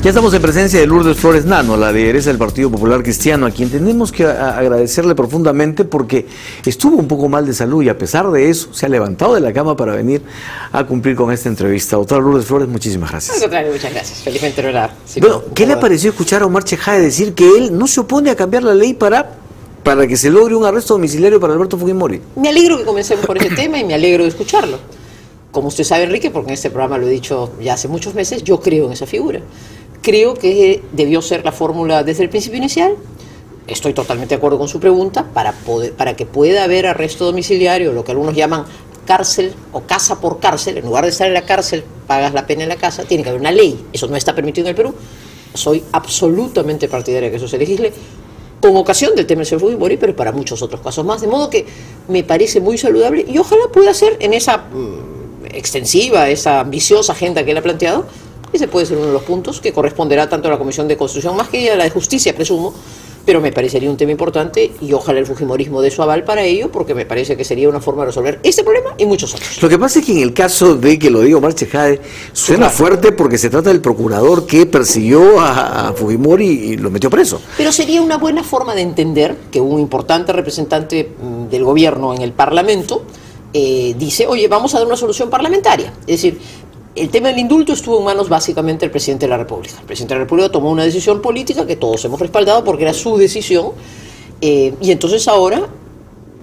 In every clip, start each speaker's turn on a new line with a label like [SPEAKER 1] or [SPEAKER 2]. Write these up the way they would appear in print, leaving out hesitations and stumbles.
[SPEAKER 1] Ya estamos en presencia de Lourdes Flores Nano, la lideresa del Partido Popular Cristiano, a quien tenemos que agradecerle profundamente porque estuvo un poco mal de salud y a pesar de eso se ha levantado de la cama para venir a cumplir con esta entrevista. Doctora Lourdes Flores, muchísimas gracias.
[SPEAKER 2] Al contrario, muchas gracias. Felizmente no era.
[SPEAKER 1] Bueno, ¿qué le pareció escuchar a Omar Chejade decir que él no se opone a cambiar la ley para que se logre un arresto domiciliario para Alberto Fujimori?
[SPEAKER 2] Me alegro que comencemos por ese tema y me alegro de escucharlo. Como usted sabe, Enrique, porque en este programa lo he dicho ya hace muchos meses, yo creo en esa figura. Creo que debió ser la fórmula desde el principio inicial. Estoy totalmente de acuerdo con su pregunta. Para que pueda haber arresto domiciliario, lo que algunos llaman cárcel o casa por cárcel, en lugar de estar en la cárcel, pagas la pena en la casa, tiene que haber una ley. Eso no está permitido en el Perú. Soy absolutamente partidaria de que eso se legisle con ocasión del tema del señor Fujimori, pero para muchos otros casos más. De modo que me parece muy saludable y ojalá pueda ser en esa extensiva, esa ambiciosa agenda que él ha planteado. Ese puede ser uno de los puntos que corresponderá tanto a la Comisión de Constitución, más que a la de Justicia, presumo, pero me parecería un tema importante y ojalá el fujimorismo dé su aval para ello, porque me parece que sería una forma de resolver este problema y muchos otros.
[SPEAKER 1] Lo que pasa es que en el caso de que lo diga Omar Chejade, suena fuerte porque se trata del procurador que persiguió a Fujimori y lo metió preso.
[SPEAKER 2] Pero sería una buena forma de entender que un importante representante del gobierno en el Parlamento dice, oye, vamos a dar una solución parlamentaria. Es decir, el tema del indulto estuvo en manos básicamente del presidente de la República. El presidente de la República tomó una decisión política que todos hemos respaldado porque era su decisión, y entonces ahora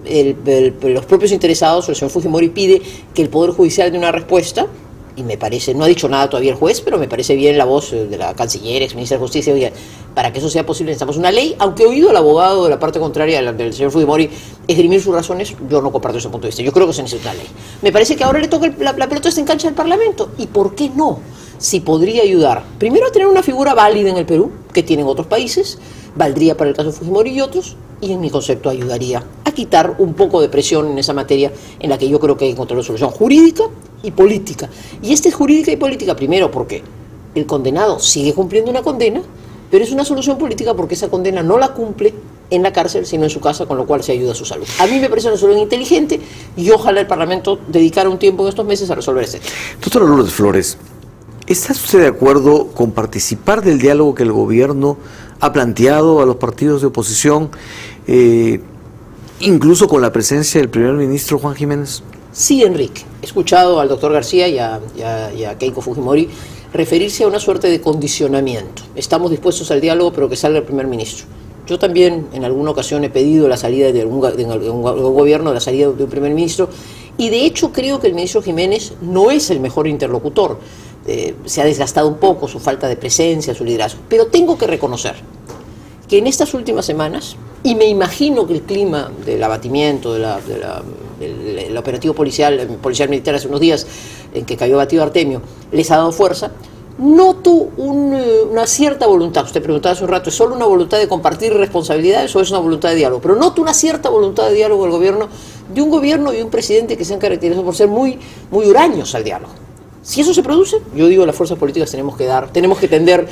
[SPEAKER 2] los propios interesados, el señor Fujimori pide que el Poder Judicial dé una respuesta, y me parece, no ha dicho nada todavía el juez, pero me parece bien la voz de la canciller, ex ministra de Justicia, oye, para que eso sea posible necesitamos una ley, aunque he oído al abogado de la parte contraria del señor Fujimori esgrimir sus razones, yo no comparto ese punto de vista, yo creo que se necesita una ley. Me parece que ahora le toca la pelota está en cancha del Parlamento, y ¿por qué no? Si podría ayudar, primero a tener una figura válida en el Perú, que tienen otros países, valdría para el caso de Fujimori y otros, y en mi concepto ayudaría a quitar un poco de presión en esa materia en la que yo creo que hay que encontrar una solución jurídica y política. Y esta es jurídica y política, primero porque el condenado sigue cumpliendo una condena, pero es una solución política porque esa condena no la cumple en la cárcel, sino en su casa, con lo cual se ayuda a su salud. A mí me parece una solución inteligente y ojalá el Parlamento dedicara un tiempo en estos meses a resolver este tema.
[SPEAKER 1] Doctora Lourdes Flores, ¿está usted de acuerdo con participar del diálogo que el gobierno ha planteado a los partidos de oposición, incluso con la presencia del primer ministro Juan Jiménez?
[SPEAKER 2] Sí, Enrique. He escuchado al doctor García y a Keiko Fujimori referirse a una suerte de condicionamiento. Estamos dispuestos al diálogo, pero que salga el primer ministro. Yo también en alguna ocasión he pedido la salida de algún gobierno, la salida de un primer ministro, y de hecho creo que el ministro Jiménez no es el mejor interlocutor. Se ha desgastado un poco su falta de presencia, su liderazgo. Pero tengo que reconocer que en estas últimas semanas, y me imagino que el clima del abatimiento, del operativo policial militar hace unos días, en que cayó abatido Artemio, les ha dado fuerza, noto una cierta voluntad. Usted preguntaba hace un rato, ¿es solo una voluntad de compartir responsabilidades o es una voluntad de diálogo? Pero noto una cierta voluntad de diálogo del gobierno, de un gobierno y un presidente que se han caracterizado por ser muy huraños al diálogo. Si eso se produce, yo digo, las fuerzas políticas tenemos que tender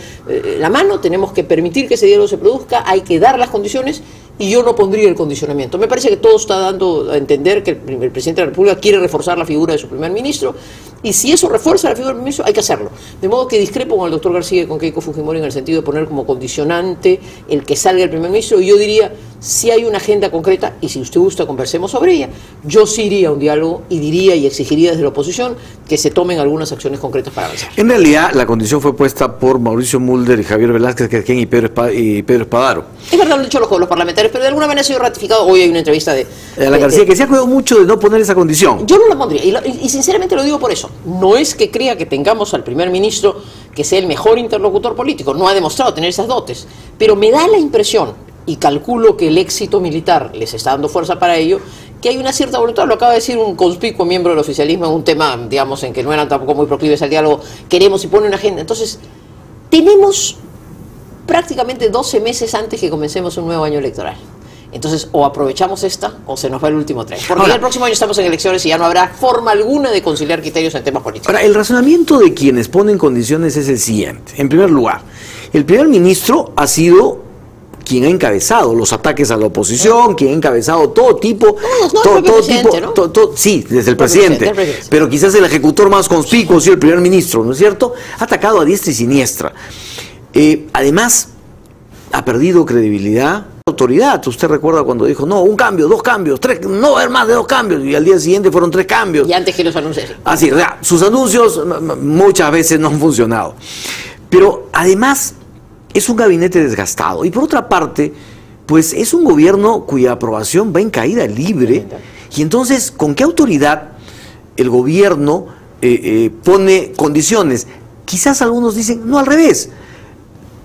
[SPEAKER 2] la mano, tenemos que permitir que ese diálogo se produzca, hay que dar las condiciones y yo no pondría el condicionamiento. Me parece que todo está dando a entender que el presidente de la República quiere reforzar la figura de su primer ministro y si eso refuerza la figura del primer ministro hay que hacerlo. De modo que discrepo con el doctor García y con Keiko Fujimori en el sentido de poner como condicionante el que salga el primer ministro, y yo diría, si hay una agenda concreta y si usted gusta conversemos sobre ella, yo sí iría a un diálogo y diría y exigiría desde la oposición que se tomen algunas acciones concretas para avanzar.
[SPEAKER 1] En realidad la condición fue puesta por Mauricio Mulder y Javier Velázquez y Pedro Espadaro.
[SPEAKER 2] Es verdad, lo han dicho los parlamentarios, pero de alguna manera ha sido ratificado. Hoy hay una entrevista de
[SPEAKER 1] García, que se ha cuidado mucho de no poner esa condición.
[SPEAKER 2] Yo no la pondría, y sinceramente lo digo por eso. No es que crea que tengamos al primer ministro que sea el mejor interlocutor político, no ha demostrado tener esas dotes, pero me da la impresión, y calculo que el éxito militar les está dando fuerza para ello, que hay una cierta voluntad. Lo acaba de decir un conspicuo miembro del oficialismo en un tema, digamos, en que no eran tampoco muy proclives al diálogo, queremos y pone una agenda. Entonces, tenemos prácticamente 12 meses antes que comencemos un nuevo año electoral. Entonces, o aprovechamos esta o se nos va el último tren. Porque ya el próximo año estamos en elecciones y ya no habrá forma alguna de conciliar criterios en temas políticos.
[SPEAKER 1] Ahora, el razonamiento de quienes ponen condiciones es el siguiente. En primer lugar, el primer ministro ha sido quien ha encabezado los ataques a la oposición, quien ha encabezado todo tipo, sí, desde el presidente, pero quizás el ejecutor más conspicuo ha sido el primer ministro, ¿no es cierto? Ha atacado a diestra y siniestra. Además, ha perdido credibilidad, autoridad. Usted recuerda cuando dijo, no, un cambio, 2 cambios, 3, no va a haber más de 2 cambios, y al día siguiente fueron 3 cambios.
[SPEAKER 2] Y antes que los anuncios.
[SPEAKER 1] Así, o sea, sus anuncios muchas veces no han funcionado. Pero además es un gabinete desgastado. Y por otra parte, pues es un gobierno cuya aprobación va en caída libre. Y entonces, ¿con qué autoridad el gobierno pone condiciones? Quizás algunos dicen, no, al revés.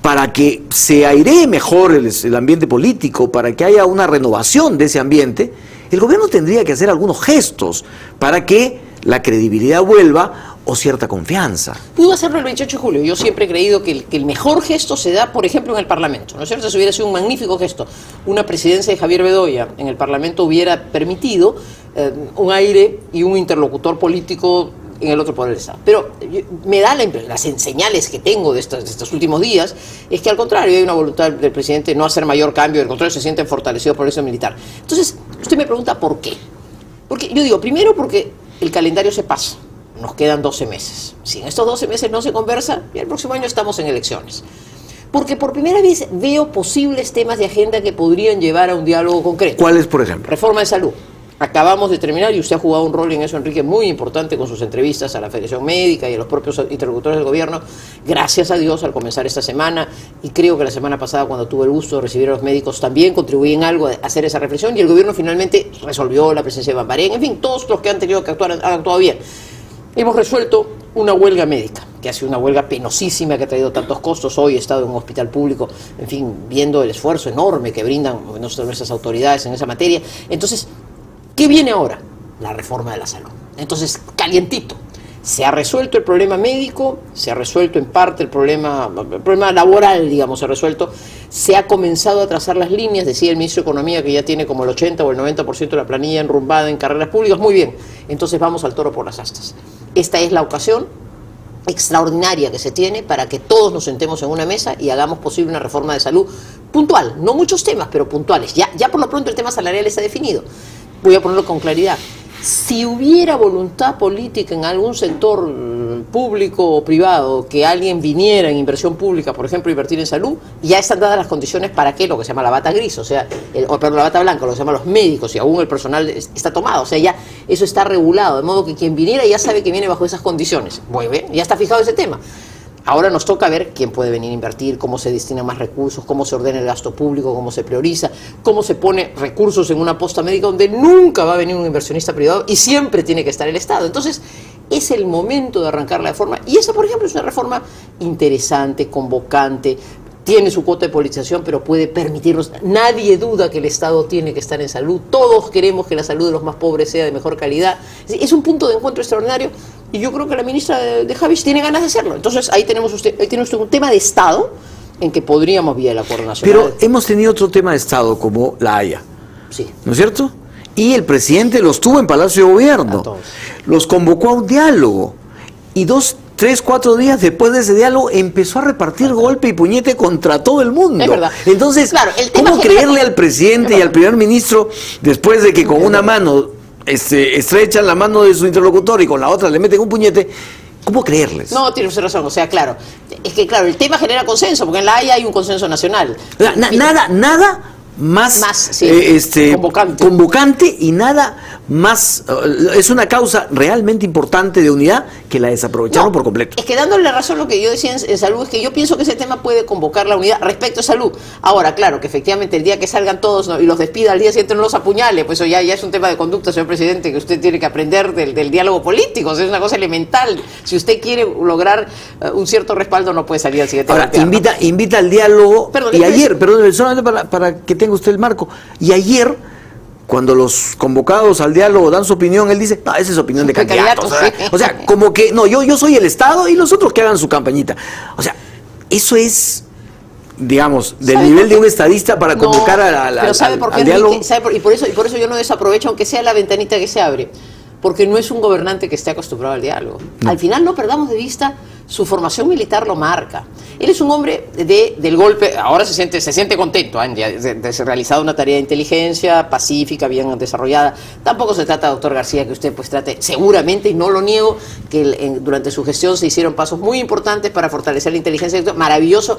[SPEAKER 1] Para que se airee mejor el ambiente político, para que haya una renovación de ese ambiente, el gobierno tendría que hacer algunos gestos para que la credibilidad vuelva o cierta confianza.
[SPEAKER 2] Pudo hacerlo el 28 de julio. Yo siempre he creído que el mejor gesto se da, por ejemplo, en el Parlamento, ¿no es cierto? Eso hubiera sido un magnífico gesto. Una presidencia de Javier Bedoya en el Parlamento hubiera permitido un aire y un interlocutor político en el otro poder del Estado. Pero me da las señales que tengo de estos últimos días es que al contrario hay una voluntad del presidente de no hacer mayor cambio, al contrario se sienten fortalecidos por eso militar. Entonces, usted me pregunta ¿por qué? Porque yo digo, primero porque el calendario se pasa, nos quedan 12 meses. Si en estos 12 meses no se conversa, ya el próximo año estamos en elecciones. Porque por primera vez veo posibles temas de agenda que podrían llevar a un diálogo concreto.
[SPEAKER 1] ¿Cuáles, por ejemplo?
[SPEAKER 2] Reforma de salud. Acabamos de terminar, y usted ha jugado un rol en eso, Enrique, muy importante con sus entrevistas a la Federación Médica y a los propios interlocutores del gobierno, gracias a Dios, al comenzar esta semana, y creo que la semana pasada, cuando tuve el gusto de recibir a los médicos, también contribuí en algo a hacer esa reflexión, y el gobierno finalmente resolvió la presencia de Bambarén, en fin, todos los que han tenido que actuar han actuado bien. Hemos resuelto una huelga médica, que ha sido una huelga penosísima, que ha traído tantos costos. Hoy he estado en un hospital público, en fin, viendo el esfuerzo enorme que brindan nuestras autoridades en esa materia. Entonces, ¿qué viene ahora? La reforma de la salud. Entonces, calientito. Se ha resuelto el problema médico, se ha resuelto en parte el problema laboral, digamos, se ha resuelto. Se ha comenzado a trazar las líneas, decía el ministro de Economía, que ya tiene como el 80 o el 90% de la planilla enrumbada en carreras públicas. Muy bien, entonces vamos al toro por las astas. Esta es la ocasión extraordinaria que se tiene para que todos nos sentemos en una mesa y hagamos posible una reforma de salud puntual. No muchos temas, pero puntuales. Ya por lo pronto el tema salarial está definido. Voy a ponerlo con claridad. Si hubiera voluntad política en algún sector público o privado que alguien viniera en inversión pública, por ejemplo, invertir en salud, ya están dadas las condiciones para que lo que se llama la bata gris, o sea, la bata blanca, lo que se llama los médicos y aún el personal está tomado, o sea, ya eso está regulado, de modo que quien viniera ya sabe que viene bajo esas condiciones. Muy bien, ya está fijado ese tema. Ahora nos toca ver quién puede venir a invertir, cómo se destinan más recursos, cómo se ordena el gasto público, cómo se prioriza, cómo se pone recursos en una posta médica donde nunca va a venir un inversionista privado y siempre tiene que estar el Estado. Entonces, es el momento de arrancar la reforma. Y esa, por ejemplo, es una reforma interesante, convocante, tiene su cuota de politización, pero puede permitirnos. Nadie duda que el Estado tiene que estar en salud. Todos queremos que la salud de los más pobres sea de mejor calidad. Es un punto de encuentro extraordinario. Y yo creo que la ministra de Javis tiene ganas de hacerlo. Entonces, ahí tiene usted un tema de Estado en que podríamos vía el acuerdo nacional.
[SPEAKER 1] Pero hemos tenido otro tema de Estado, como la Haya.
[SPEAKER 2] Sí.
[SPEAKER 1] ¿No es cierto? Y el presidente los tuvo en Palacio de Gobierno. Los convocó a un diálogo. Y 2, 3, 4 días después de ese diálogo empezó a repartir golpe y puñete contra todo el mundo.
[SPEAKER 2] Es verdad.
[SPEAKER 1] Entonces,
[SPEAKER 2] claro,
[SPEAKER 1] ¿cómo creerle al presidente y al primer ministro después de que con una mano estrechan la mano de su interlocutor y con la otra le meten un puñete? ¿Cómo creerles?
[SPEAKER 2] No, tiene usted razón, o sea, claro. Es que, claro, el tema genera consenso, porque en la Haya hay un consenso nacional.
[SPEAKER 1] Nada más sí, convocante y nada más, es una causa realmente importante de unidad que la desaprovecharon por completo.
[SPEAKER 2] Es que dándole la razón lo que yo decía en salud, es que yo pienso que ese tema puede convocar la unidad respecto a salud. Ahora, claro, que efectivamente el día que salgan todos y los despida, al día siguiente no los apuñale, pues eso ya es un tema de conducta, señor presidente, que usted tiene que aprender del diálogo político, o sea, es una cosa elemental. Si usted quiere lograr un cierto respaldo, no puede salir al siguiente.
[SPEAKER 1] Ahora, invita al diálogo.
[SPEAKER 2] Perdón,
[SPEAKER 1] y ayer, solamente para que tenga usted el marco, y ayer, cuando los convocados al diálogo dan su opinión, él dice, no, esa es opinión de candidatos. O sea, como que, no, yo soy el Estado y los otros que hagan su campañita. O sea, eso es, digamos, del nivel de un estadista para convocar al diálogo.
[SPEAKER 2] Y por eso yo no desaprovecho, aunque sea la ventanita que se abre, porque no es un gobernante que esté acostumbrado al diálogo. No. Al final no perdamos de vista su formación militar lo marca. Él es un hombre del golpe, ahora se siente contento de ser realizado una tarea de inteligencia pacífica, bien desarrollada. Tampoco se trata, doctor García, que usted pues trate, seguramente, y no lo niego, que durante su gestión se hicieron pasos muy importantes para fortalecer la inteligencia. Maravilloso.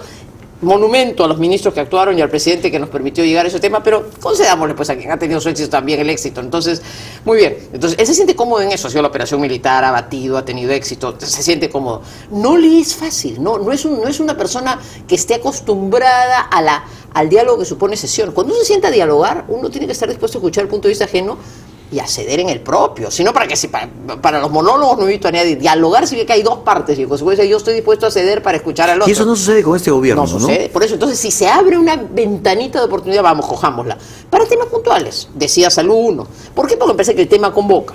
[SPEAKER 2] Monumento a los ministros que actuaron y al presidente que nos permitió llegar a ese tema, pero concedámosle pues a quien ha tenido su éxito también el éxito. Entonces, muy bien. Entonces, él se siente cómodo en eso. Ha sido la operación militar, ha batido, ha tenido éxito, se siente cómodo. No le es fácil, no es una persona que esté acostumbrada al diálogo que supone sesión. Cuando uno se sienta a dialogar, uno tiene que estar dispuesto a escuchar el punto de vista ajeno y a ceder en el propio, sino para los monólogos no he visto a nadie dialogar, si ve que hay dos partes y en consecuencia yo estoy dispuesto a ceder para escuchar al otro.
[SPEAKER 1] Y eso no sucede con este gobierno, ¿no?
[SPEAKER 2] Sucede, por eso, entonces si se abre una ventanita de oportunidad, vamos, cojámosla, para temas puntuales, decía Salud 1, ¿por qué? Porque me parece que el tema convoca.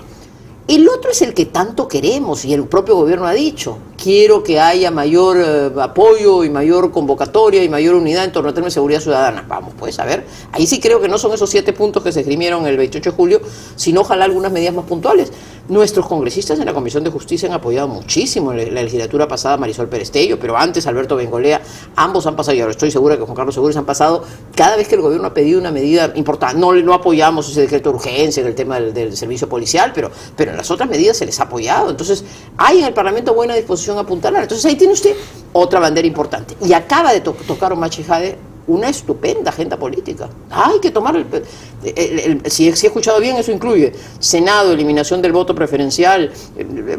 [SPEAKER 2] El otro es el que tanto queremos y el propio gobierno ha dicho, quiero que haya mayor apoyo y mayor convocatoria y mayor unidad en torno al tema de seguridad ciudadana. Vamos, pues, a ver, ahí sí creo que no son esos 7 puntos que se esgrimieron el 28 de julio, sino ojalá algunas medidas más puntuales. Nuestros congresistas en la Comisión de Justicia han apoyado muchísimo en la legislatura pasada Marisol Perestello, pero antes Alberto Bengolea, ambos han pasado, y ahora estoy segura que Juan Carlos Segures han pasado, cada vez que el gobierno ha pedido una medida importante, no apoyamos ese decreto de urgencia en el tema del servicio policial, pero en las otras medidas se les ha apoyado. Entonces, hay en el Parlamento buena disposición a apuntalar. Entonces, ahí tiene usted otra bandera importante. Y acaba de tocar Omar Chejade una estupenda agenda política. Hay que tomar si he escuchado bien, eso incluye Senado, eliminación del voto preferencial.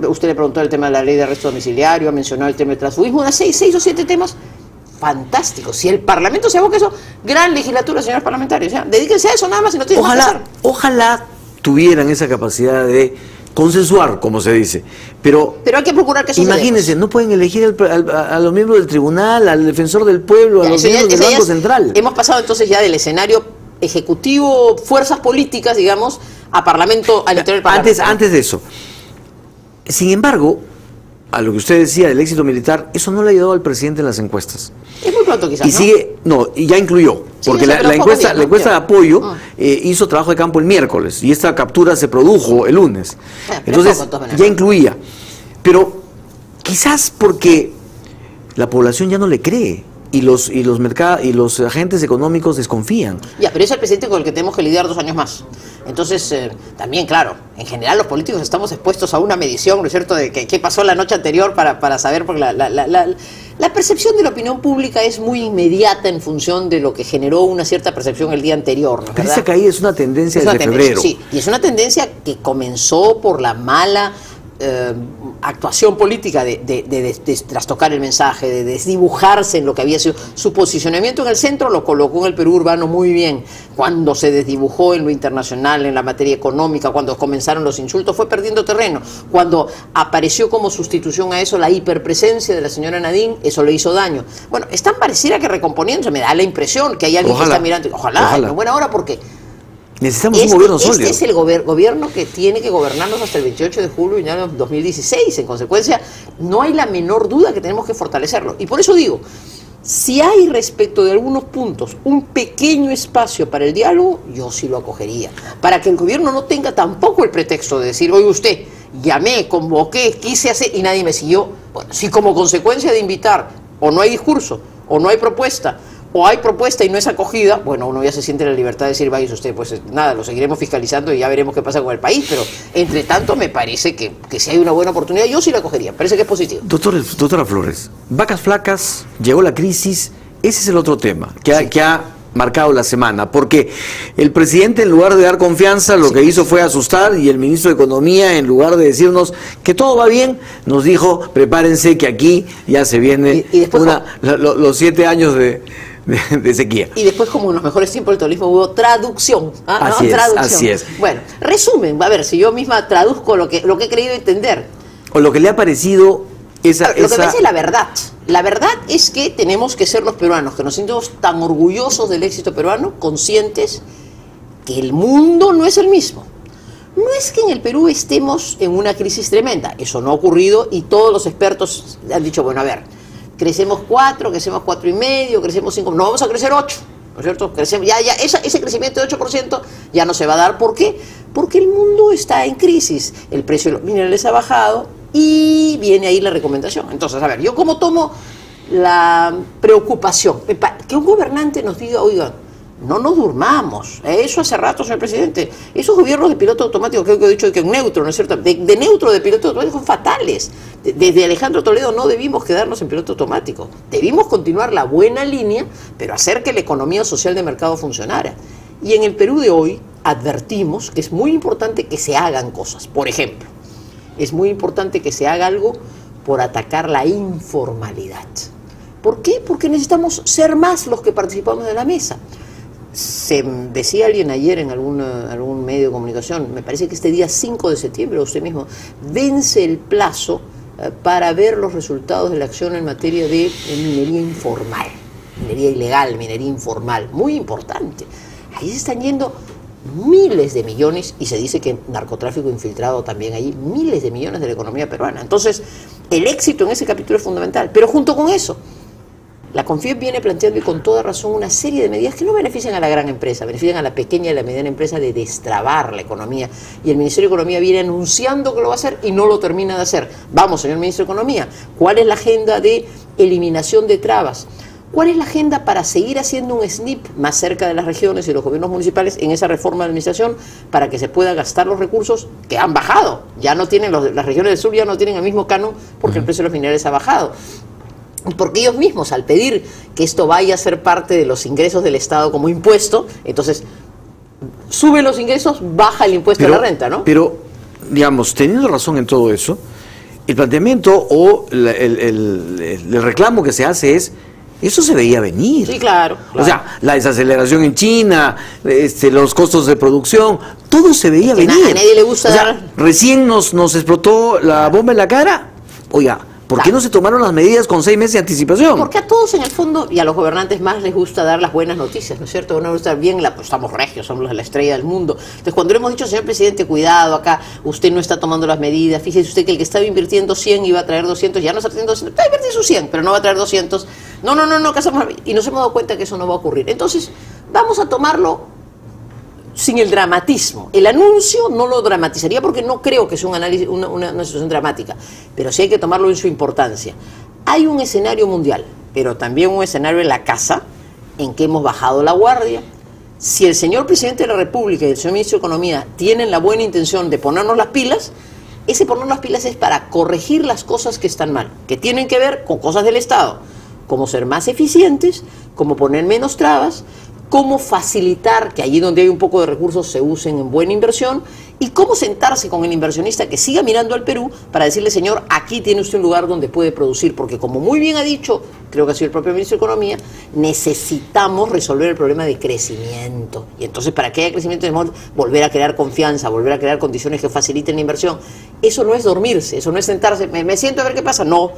[SPEAKER 2] Usted le preguntó el tema de la ley de arresto domiciliario, ha mencionado el tema del transfugismo, unas 6 o 7 temas fantásticos. Si el Parlamento se aboca a eso, gran legislatura, señores parlamentarios. Dedíquense a eso nada más y no tienen más que hacer.
[SPEAKER 1] Ojalá tuvieran esa capacidad de consensuar, como se dice, pero
[SPEAKER 2] hay que procurar que eso
[SPEAKER 1] imagínense, no pueden elegir a los miembros del tribunal, al defensor del pueblo, a los miembros del Banco Central.
[SPEAKER 2] Hemos pasado entonces ya del escenario ejecutivo, fuerzas políticas, digamos, a parlamento, al interior del parlamento.
[SPEAKER 1] Antes de eso, sin embargo, a lo que usted decía del éxito militar, eso no le ha ayudado al presidente en las encuestas.
[SPEAKER 2] Es muy pronto quizás,
[SPEAKER 1] y sigue, y ya incluyó, porque la encuesta de apoyo hizo trabajo de campo el miércoles y esta captura se produjo el lunes. Entonces, ya incluía. Pero quizás porque la población ya no le cree y los agentes económicos desconfían.
[SPEAKER 2] Ya, pero es el presidente con el que tenemos que lidiar 2 años más. Entonces, también, claro, en general los políticos estamos expuestos a una medición, ¿no es cierto?, de qué pasó la noche anterior para saber, porque la percepción de la opinión pública es muy inmediata en función de lo que generó una cierta percepción el día anterior, ¿no?
[SPEAKER 1] Pero esa caída es una tendencia desde febrero.
[SPEAKER 2] Sí, y es una tendencia que comenzó por la mala actuación política de trastocar el mensaje, de desdibujarse en lo que había sido su posicionamiento en el centro. Lo colocó en el Perú urbano muy bien. Cuando se desdibujó en lo internacional, en la materia económica, cuando comenzaron los insultos, fue perdiendo terreno. Cuando apareció como sustitución a eso la hiperpresencia de la señora Nadine, eso le hizo daño. Bueno, están pareciera que recomponiéndose, me da la impresión que hay alguien que está mirando. Ojalá. En buena hora, porque
[SPEAKER 1] necesitamos un gobierno sólido.
[SPEAKER 2] Este es el gobierno que tiene que gobernarnos hasta el 28 de julio y ya 2016. En consecuencia, no hay la menor duda que tenemos que fortalecerlo. Y por eso digo, si hay respecto de algunos puntos un pequeño espacio para el diálogo, yo sí lo acogería. Para que el gobierno no tenga tampoco el pretexto de decir, oye usted, llamé, convoqué, quise hacer y nadie me siguió. Bueno, si como consecuencia de invitar o no hay discurso o no hay propuesta, o hay propuesta y no es acogida, bueno, uno ya se siente la libertad de decir, vaya usted, pues nada, lo seguiremos fiscalizando y ya veremos qué pasa con el país, pero entre tanto me parece que si hay una buena oportunidad, yo sí la acogería, parece que es positivo.
[SPEAKER 1] Doctora Flores, vacas flacas, llegó la crisis, ese es el otro tema que ha marcado la semana, porque el presidente, en lugar de dar confianza, lo que hizo fue asustar, y el ministro de Economía, en lugar de decirnos que todo va bien, nos dijo, prepárense que aquí ya se viene los 7 años de sequía.
[SPEAKER 2] Y después, como en los mejores tiempos del turismo, hubo traducción.
[SPEAKER 1] Así es.
[SPEAKER 2] Bueno, resumen, a ver, si yo misma traduzco lo que he creído entender.
[SPEAKER 1] O lo que le ha parecido lo
[SPEAKER 2] que me parece la verdad. La verdad es que tenemos que ser los peruanos, que nos sentimos tan orgullosos del éxito peruano, conscientes que el mundo no es el mismo. No es que en el Perú estemos en una crisis tremenda, eso no ha ocurrido y todos los expertos han dicho, bueno, a ver, crecemos 4, crecemos 4,5, crecemos 5, no vamos a crecer 8, ¿no es cierto? Crecemos, ese crecimiento de 8% ya no se va a dar. ¿Por qué? Porque el mundo está en crisis, el precio de los minerales ha bajado, Y viene ahí la recomendación. Entonces, a ver, yo como tomo la preocupación, que un gobernante nos diga, oigan, no nos durmamos. Eso hace rato, señor presidente. Esos gobiernos de piloto automático, creo que he dicho que un neutro, ¿no es cierto? De neutro de piloto automático son fatales. Desde Alejandro Toledo no debimos quedarnos en piloto automático. Debimos continuar la buena línea, pero hacer que la economía social de mercado funcionara. Y en el Perú de hoy advertimos que es muy importante que se hagan cosas. Por ejemplo, es muy importante que se haga algo por atacar la informalidad. ¿Por qué? Porque necesitamos ser más los que participamos de la mesa. Se decía alguien ayer en algún medio de comunicación, me parece que este día 5 de septiembre, usted mismo, vence el plazo para ver los resultados de la acción en materia de minería informal, minería ilegal, minería informal, muy importante. Ahí se están yendo miles de millones, y se dice que narcotráfico infiltrado también allí, miles de millones de la economía peruana. Entonces, el éxito en ese capítulo es fundamental, pero junto con eso, la CONFIEP viene planteando, y con toda razón, una serie de medidas que no benefician a la gran empresa, benefician a la pequeña y la mediana empresa, de destrabar la economía. Y el Ministerio de Economía viene anunciando que lo va a hacer y no lo termina de hacer. Vamos, señor Ministro de Economía, ¿cuál es la agenda de eliminación de trabas? ¿Cuál es la agenda para seguir haciendo un SNIP más cerca de las regiones y los gobiernos municipales en esa reforma de administración, para que se pueda gastar los recursos que han bajado? Ya no tienen, las regiones del sur ya no tienen el mismo canon porque el precio de los minerales ha bajado. Porque ellos mismos, al pedir que esto vaya a ser parte de los ingresos del Estado como impuesto, entonces sube los ingresos, baja el impuesto a la renta, ¿no?
[SPEAKER 1] Pero, digamos, teniendo razón en todo eso, el planteamiento o el reclamo que se hace es: eso se veía venir.
[SPEAKER 2] Sí, claro.
[SPEAKER 1] O sea, la desaceleración en China, los costos de producción, todo se veía venir.
[SPEAKER 2] A nadie le gusta dar...
[SPEAKER 1] Recién nos explotó la bomba en la cara. Oiga, ¿por qué no se tomaron las medidas con 6 meses de anticipación?
[SPEAKER 2] Porque a todos en el fondo, y a los gobernantes más, les gusta dar las buenas noticias, ¿no es cierto? Uno gusta bien, pues estamos regios, somos la estrella del mundo. Entonces, cuando le hemos dicho, señor presidente, cuidado, acá usted no está tomando las medidas, fíjese usted que el que estaba invirtiendo 100 iba a traer 200, ya no está trayendo 200, está invirtiendo sus 100, pero no va a traer 200. No, ¿qué hacemos? Y nos hemos dado cuenta que eso no va a ocurrir. Entonces, vamos a tomarlo sin el dramatismo. El anuncio no lo dramatizaría, porque no creo que sea un análisis, una situación dramática, pero sí hay que tomarlo en su importancia. Hay un escenario mundial, pero también un escenario en la casa, en que hemos bajado la guardia. Si el señor presidente de la República y el señor ministro de Economía tienen la buena intención de ponernos las pilas, ese ponernos las pilas es para corregir las cosas que están mal, que tienen que ver con cosas del Estado, como ser más eficientes, como poner menos trabas, cómo facilitar que allí donde hay un poco de recursos se usen en buena inversión, y cómo sentarse con el inversionista que siga mirando al Perú para decirle: señor, aquí tiene usted un lugar donde puede producir, porque como muy bien ha dicho, creo que ha sido el propio ministro de Economía, necesitamos resolver el problema de crecimiento. Y entonces, para que haya crecimiento, tenemos que volver a crear confianza, volver a crear condiciones que faciliten la inversión. Eso no es dormirse, eso no es sentarse, me siento a ver qué pasa, no.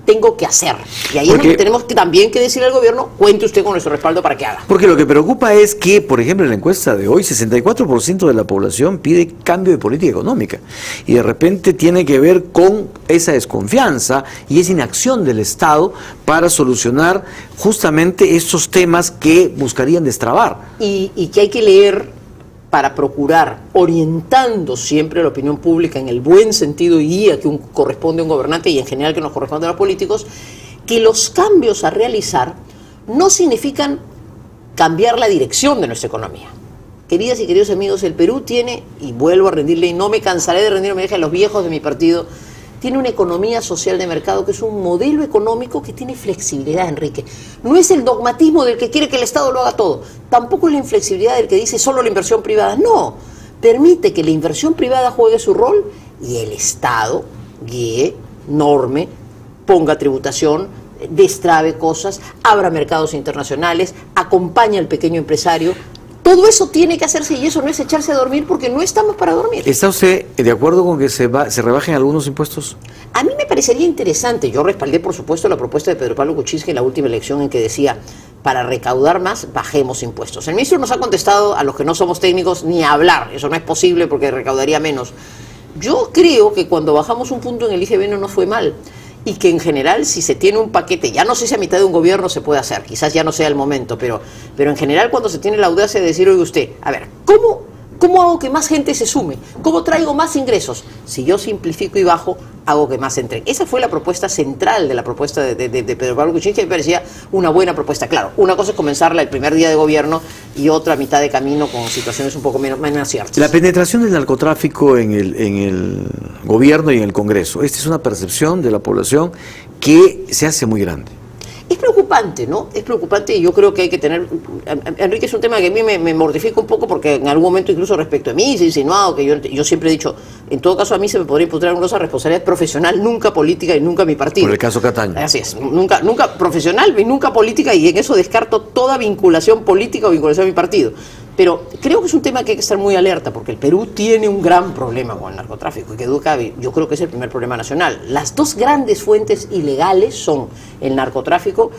[SPEAKER 2] Tengo que hacer. Y ahí es donde tenemos que también que decirle al gobierno: cuente usted con nuestro respaldo para que haga.
[SPEAKER 1] Porque lo que preocupa es que, por ejemplo, en la encuesta de hoy, 64% de la población pide cambio de política económica. Y de repente tiene que ver con esa desconfianza y esa inacción del Estado para solucionar justamente estos temas que buscarían destrabar.
[SPEAKER 2] Y que hay que leer para procurar, orientando siempre la opinión pública en el buen sentido y guía que corresponde a un gobernante, y en general que nos corresponde a los políticos, que los cambios a realizar no significan cambiar la dirección de nuestra economía. Queridas y queridos amigos, el Perú tiene, y vuelvo a rendirle, y no me cansaré de rendir homenaje a los viejos de mi partido, tiene una economía social de mercado que es un modelo económico que tiene flexibilidad, Enrique. No es el dogmatismo del que quiere que el Estado lo haga todo. Tampoco es la inflexibilidad del que dice solo la inversión privada. No. Permite que la inversión privada juegue su rol y el Estado guíe, norme, ponga tributación, destrabe cosas, abra mercados internacionales, acompañe al pequeño empresario. Todo eso tiene que hacerse, y eso no es echarse a dormir, porque no estamos para dormir.
[SPEAKER 1] ¿Está usted de acuerdo con que se rebajen algunos impuestos?
[SPEAKER 2] A mí me parecería interesante. Yo respaldé, por supuesto, la propuesta de Pedro Pablo Kuczynski en la última elección, en que decía: para recaudar más, bajemos impuestos. El ministro nos ha contestado, a los que no somos técnicos, ni a hablar. Eso no es posible porque recaudaría menos. Yo creo que cuando bajamos un punto en el IGB no nos fue mal. Y que en general, si se tiene un paquete, ya no sé si a mitad de un gobierno se puede hacer, quizás ya no sea el momento, pero en general, cuando se tiene la audacia de decir: oye usted, a ver, ¿cómo hago que más gente se sume? ¿Cómo traigo más ingresos? Si yo simplifico y bajo, hago que más entren. Esa fue la propuesta central de la propuesta de Pedro Pablo Kuczynski, que me parecía una buena propuesta. Claro, una cosa es comenzarla el primer día de gobierno y otra mitad de camino con situaciones un poco menos ciertas.
[SPEAKER 1] La penetración del narcotráfico en el gobierno y en el Congreso, esta es una percepción de la población que se hace muy grande.
[SPEAKER 2] Es preocupante, ¿no? Es preocupante y yo creo que hay que tener... Enrique, es un tema que a mí me mortifica un poco porque en algún momento incluso respecto a mí se ha insinuado que yo siempre he dicho, en todo caso a mí se me podría imputar una responsabilidad profesional, nunca política y nunca mi partido.
[SPEAKER 1] Por el caso Cataño.
[SPEAKER 2] Así es, nunca profesional y nunca política, y en eso descarto toda vinculación política o vinculación a mi partido. Pero creo que es un tema que hay que estar muy alerta porque el Perú tiene un gran problema con el narcotráfico y que yo creo que es el primer problema nacional. Las dos grandes fuentes ilegales son el narcotráfico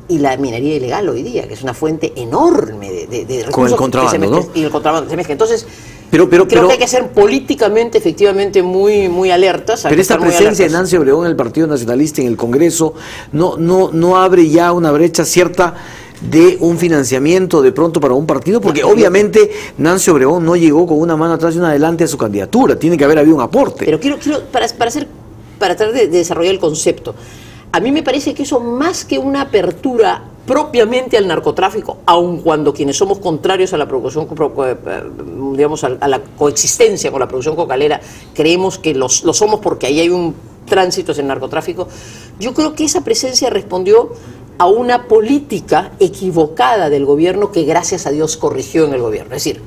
[SPEAKER 2] y la minería ilegal hoy día, que es una fuente enorme de recursos.
[SPEAKER 1] Con el contrabando, ¿no?
[SPEAKER 2] Y el contrabando se mezcla. Entonces,
[SPEAKER 1] creo
[SPEAKER 2] que hay que ser políticamente, efectivamente, muy alertas.
[SPEAKER 1] Pero esta presencia de Nancy Obregón en el Partido Nacionalista, en el Congreso, no abre ya una brecha cierta de un financiamiento de pronto para un partido, porque obviamente Nancy Obregón no llegó con una mano atrás y una adelante a su candidatura, tiene que haber habido un aporte.
[SPEAKER 2] Pero quiero para tratar de desarrollar el concepto, a mí me parece que eso, más que una apertura propiamente al narcotráfico, aun cuando quienes somos contrarios a la producción, digamos, a la coexistencia con la producción cocalera, creemos que lo somos porque ahí hay un tránsito hacia el narcotráfico, yo creo que esa presencia respondió a una política equivocada del gobierno que gracias a Dios corrigió en el gobierno. Es decir,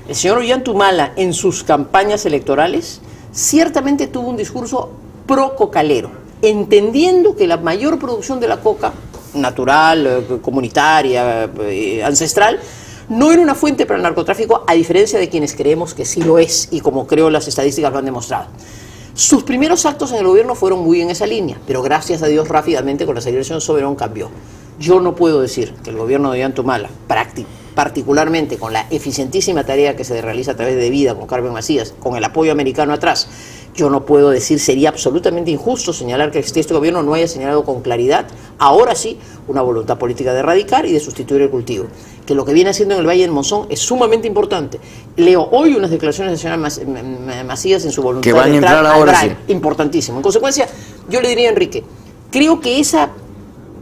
[SPEAKER 2] el señor Ollanta en sus campañas electorales ciertamente tuvo un discurso pro-cocalero, entendiendo que la mayor producción de la coca, natural, comunitaria, ancestral, no era una fuente para el narcotráfico, a diferencia de quienes creemos que sí lo es, y como creo las estadísticas lo han demostrado. Sus primeros actos en el gobierno fueron muy en esa línea, pero gracias a Dios rápidamente con la salida del señor Soberón cambió. Yo no puedo decir que el gobierno de Ollanta Humala, particularmente con la eficientísima tarea que se realiza a través de Vida con Carmen Macías, con el apoyo americano atrás, yo no puedo decir, sería absolutamente injusto señalar que este gobierno no haya señalado con claridad, ahora sí, una voluntad política de erradicar y de sustituir el cultivo. Que lo que viene haciendo en el Valle del Monzón es sumamente importante. Leo hoy unas declaraciones del señor Macías en su voluntad
[SPEAKER 1] que van
[SPEAKER 2] de
[SPEAKER 1] entrar ahora, sí.
[SPEAKER 2] Importantísimo. En consecuencia, yo le diría a Enrique, creo que esa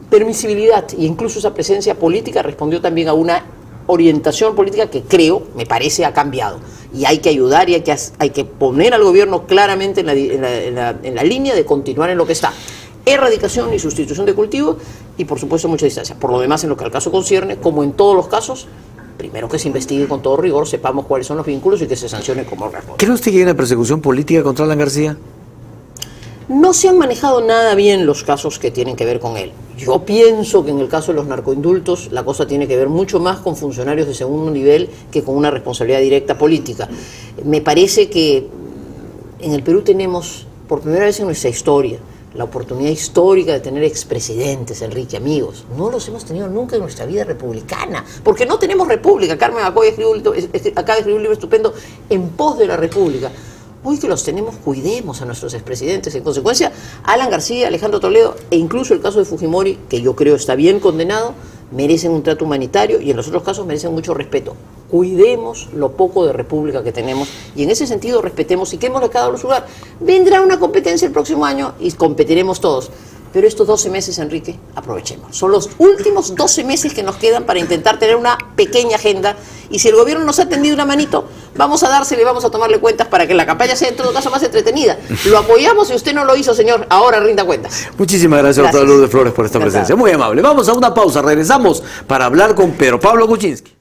[SPEAKER 2] permisibilidad e incluso esa presencia política respondió también a una orientación política que creo, me parece, ha cambiado. Y hay que ayudar y hay que poner al gobierno claramente en la línea de continuar en lo que está. Erradicación y sustitución de cultivo y, por supuesto, mucha distancia. Por lo demás, en lo que al caso concierne, como en todos los casos, primero que se investigue con todo rigor, sepamos cuáles son los vínculos y que se sancione como responde.
[SPEAKER 1] ¿Cree usted que hay una persecución política contra Alan García?
[SPEAKER 2] No se han manejado nada bien los casos que tienen que ver con él. Yo pienso que en el caso de los narcoindultos la cosa tiene que ver mucho más con funcionarios de segundo nivel que con una responsabilidad directa política. Me parece que en el Perú tenemos, por primera vez en nuestra historia, la oportunidad histórica de tener expresidentes, Enrique, amigos. No los hemos tenido nunca en nuestra vida republicana, porque no tenemos república. Carmen acaba de escribir un libro estupendo en pos de la república. Hoy que los tenemos, cuidemos a nuestros expresidentes. En consecuencia, Alan García, Alejandro Toledo e incluso el caso de Fujimori, que yo creo está bien condenado, merecen un trato humanitario y en los otros casos merecen mucho respeto. Cuidemos lo poco de república que tenemos y en ese sentido respetemos y quémosle cada uno su lugar. Vendrá una competencia el próximo año y competiremos todos. Pero estos 12 meses, Enrique, aprovechemos. Son los últimos 12 meses que nos quedan para intentar tener una pequeña agenda. Y si el gobierno nos ha tendido una manito, vamos a dársele, vamos a tomarle cuentas para que la campaña sea en todo caso más entretenida. Lo apoyamos y usted no lo hizo, señor. Ahora rinda cuentas.
[SPEAKER 1] Muchísimas gracias, doctor Lourdes Flores, por esta presencia. Muy amable. Vamos a una pausa. Regresamos para hablar con Pedro Pablo Kuczynski.